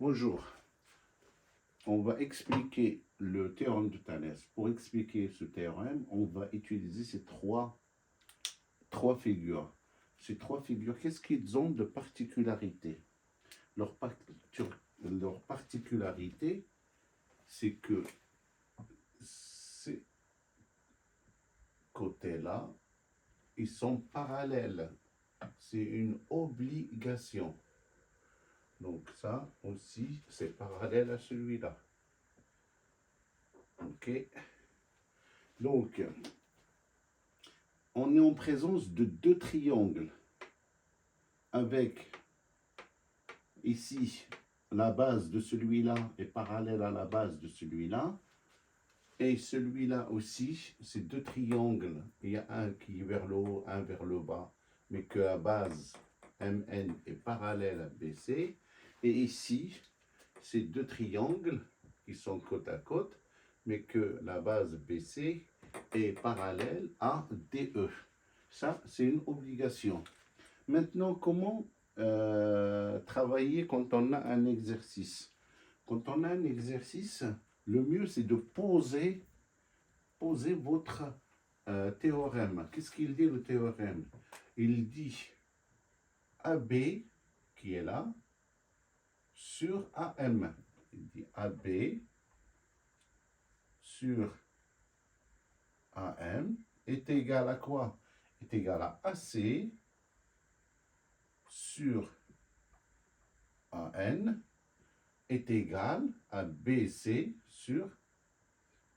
Bonjour, on va expliquer le théorème de Thalès. Pour expliquer ce théorème, on va utiliser ces trois figures. Ces trois figures, qu'est-ce qu'ils ont de particularité? Leur particularité, c'est que ces côtés-là, ils sont parallèles. C'est une obligation. Donc ça aussi, c'est parallèle à celui-là. Ok. Donc, on est en présence de deux triangles avec ici la base de celui-là est parallèle à la base de celui-là et celui-là aussi, c'est deux triangles. Il y a un qui est vers le haut, un vers le bas, mais que la base MN est parallèle à BC. Et ici, c'est deux triangles qui sont côte à côte, mais que la base BC est parallèle à DE. Ça, c'est une obligation. Maintenant, comment travailler quand on a un exercice? Quand on a un exercice, le mieux, c'est de poser votre théorème. Qu'est-ce qu'il dit, le théorème? Il dit AB, qui est là, sur AM. Il dit AB sur AM est égal à quoi? Est égal à AC sur AN est égal à BC sur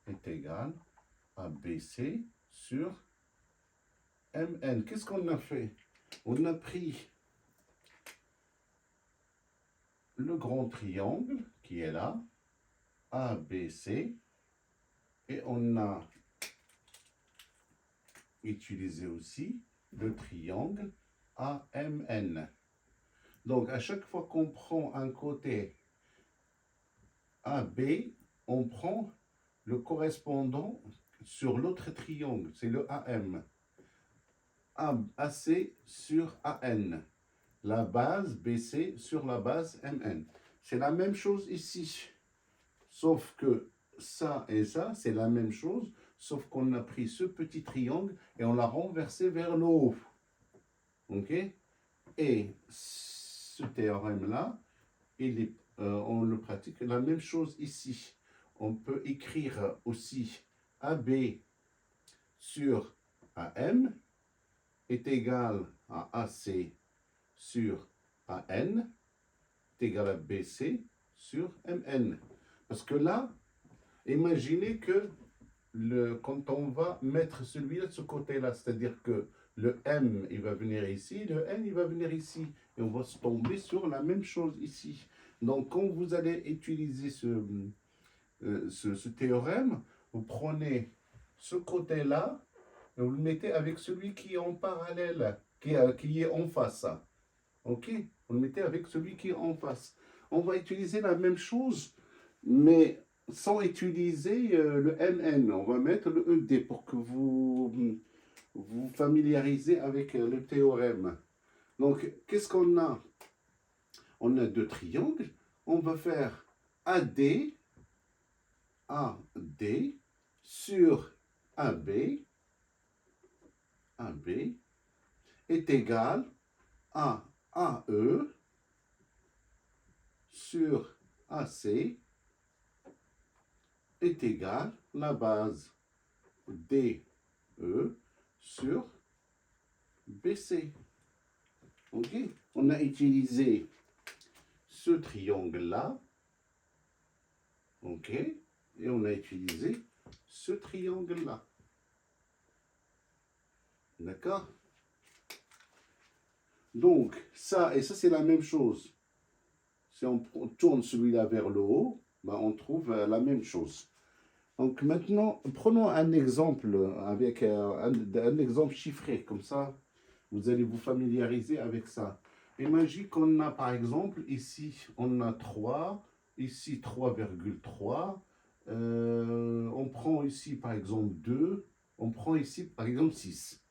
est égal à BC sur MN. Qu'est-ce qu'on a fait? On a pris le grand triangle qui est là, ABC, et on a utilisé aussi le triangle AMN. Donc, à chaque fois qu'on prend un côté AB, on prend le correspondant sur l'autre triangle, c'est le AM. AC sur AN. La base BC sur la base MN. C'est la même chose ici. Sauf que ça et ça, c'est la même chose, sauf qu'on a pris ce petit triangle et on l'a renversé vers le haut. Ok? Et ce théorème-là, on le pratique la même chose ici. On peut écrire aussi AB sur AM est égal à AC sur AN est égal à BC sur MN. Parce que là, imaginez que quand on va mettre celui-là de ce côté-là, c'est-à-dire que le M, il va venir ici, le N, il va venir ici. Et on va se tomber sur la même chose ici. Donc, quand vous allez utiliser ce théorème, vous prenez ce côté-là et vous le mettez avec celui qui est en parallèle, qui est en face. Ok? Vous le mettez avec celui qui est en face. On va utiliser la même chose, mais sans utiliser le MN. On va mettre le ED pour que vous familiarisez avec le théorème. Donc, qu'est-ce qu'on a? On a deux triangles. On va faire AD sur AB est égal à AE sur AC est égal à la base DE sur BC. Ok? On a utilisé ce triangle-là. Ok? Et on a utilisé ce triangle-là. D'accord? Donc, ça et ça, c'est la même chose. Si on tourne celui-là vers le haut, ben on trouve la même chose. Donc maintenant, prenons un exemple avec un exemple chiffré, comme ça, vous allez vous familiariser avec ça. Imagine qu'on a par exemple, ici, on a 3, ici 3,3. On prend ici par exemple 2, on prend ici par exemple 6.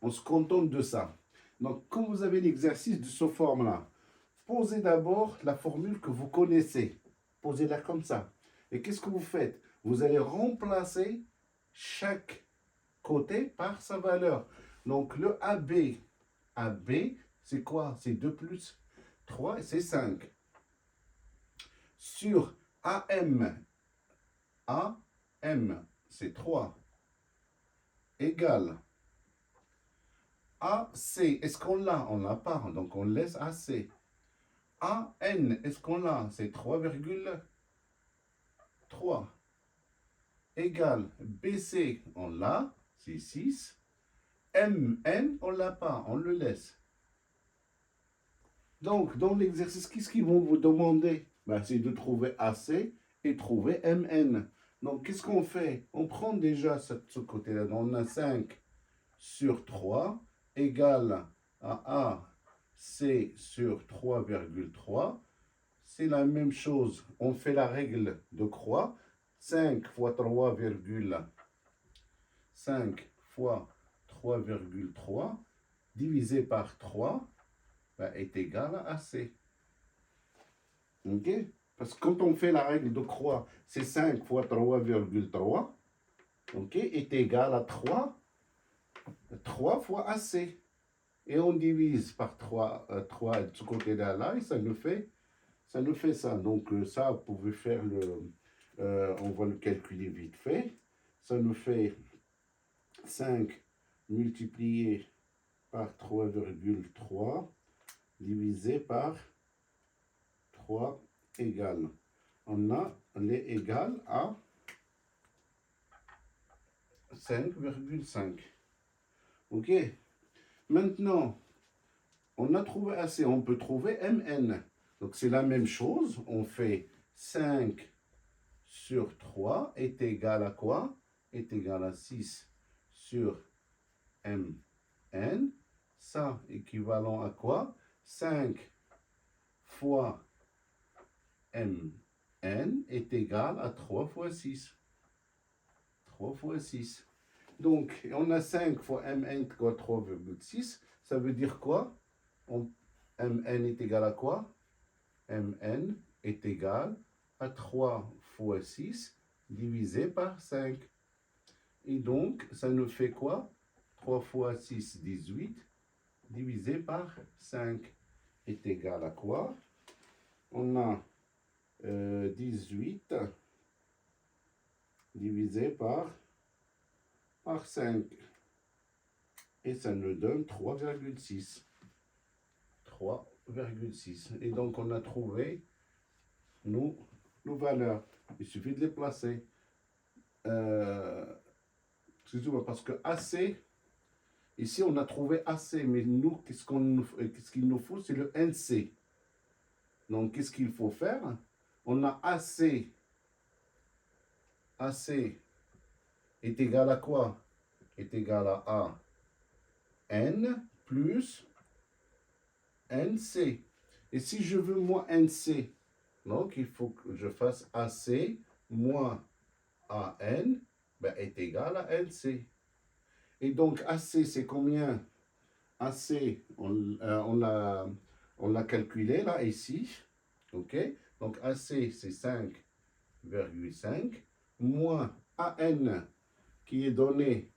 On se contente de ça. Donc quand vous avez l'exercice de cette forme-là, posez d'abord la formule que vous connaissez. Posez-la comme ça. Et qu'est-ce que vous faites? Vous allez remplacer chaque côté par sa valeur. Donc le AB, c'est quoi? C'est 2 plus 3, c'est 5. Sur AM, c'est 3, égale AC, est-ce qu'on l'a? On l'a pas, donc on laisse AC. AN, est-ce qu'on l'a? C'est 3,3. Égale BC, on l'a, c'est 6. MN, on l'a pas, on le laisse. Donc, dans l'exercice, qu'est-ce qu'ils vont vous demander? Ben, c'est de trouver AC et trouver MN. Donc, qu'est-ce qu'on fait? On prend déjà ce côté-là. On a 5 sur 3 égale à AC sur 3,3. C'est la même chose. On fait la règle de croix. 5 fois 3,5 fois 3,3 divisé par 3 est égal à AC. Ok? Parce que quand on fait la règle de croix, c'est 5 fois 3,3 ok, est égal à 3 fois AC. Et on divise par 3 de ce côté-là, et ça nous fait ça. Donc ça, vous pouvez faire on va le calculer vite fait. Ça nous fait 5 multiplié par 3,3 divisé par 3 égale. On a les égales à 5,5. Ok. Maintenant, on a trouvé AC, on peut trouver MN. Donc c'est la même chose. On fait 5 sur 3 est égal à quoi? Est égal à 6 sur MN. Ça équivalent à quoi? 5 fois MN est égal à 3 fois 6. 3 fois 6. Donc, on a 5 fois MN égale 3,6. Ça veut dire quoi? MN est égal à quoi? MN est égal à 3 fois 6 divisé par 5. Et donc, ça nous fait quoi? 3 fois 6, 18, divisé par 5 est égal à quoi? On a 18 divisé par 5. Et ça nous donne 3,6. 3,6. Et donc, on a trouvé nos valeurs. Il suffit de les placer. Excusez-moi, parce que AC, ici, on a trouvé AC, mais nous, qu'est-ce qu'il nous faut? C'est le NC. Donc, qu'est-ce qu'il faut faire? On a AC. AC est égal à quoi? Est égal à N plus NC. Et si je veux moins NC, donc il faut que je fasse AC moins AN est égal à NC. Et donc AC, c'est combien? AC, on l'a calculé là, ici. OK? Donc AC, c'est 5,5 moins AN qui est donné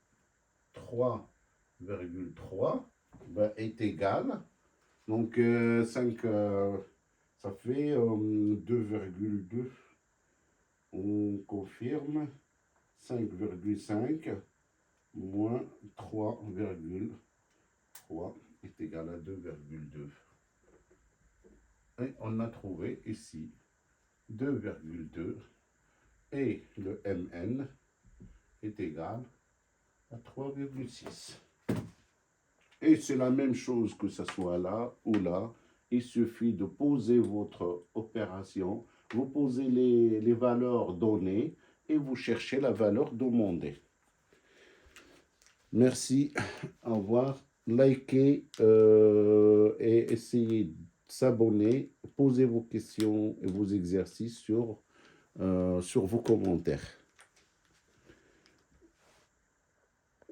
3,3 est égal. Donc 5, ça fait 2,2. On confirme 5,5 moins 3,3 est égal à 2,2. Et on a trouvé ici 2,2 et le MN est égal à 3,6. Et c'est la même chose que ce soit là ou là. Il suffit de poser votre opération, vous posez les valeurs données et vous cherchez la valeur demandée. Merci, au revoir. Likez et essayez de s'abonner, posez vos questions et vos exercices sur vos commentaires.